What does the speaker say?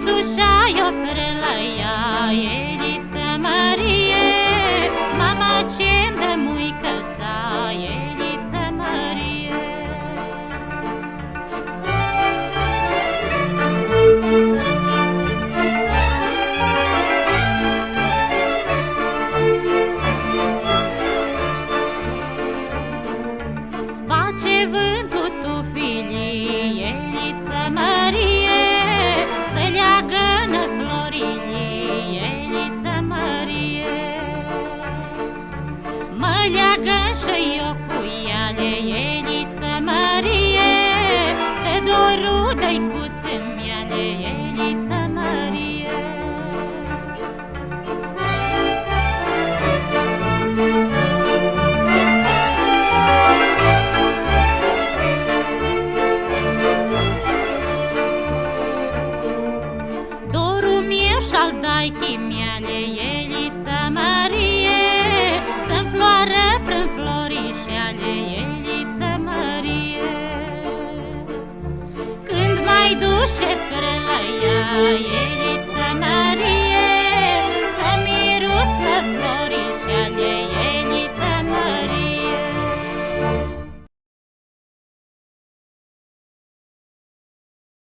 dușa-i-o la ea, Eliță Mărie, mama ce-mi dă muică sa, Eliță Mărie. Face vântul tufilii, Eliță Mărie, să leagă-nă florilii, Eliță Mărie. Mă leagă și eu cu ele, Eliță Mărie, de dorul de-i cuțâmiale, Eliță Mărie. Și-al daichii miale, Eliță Mărie, să-mi floară prin florișeale, Eliță Mărie. Când mai duce la ea, Eliță Mărie,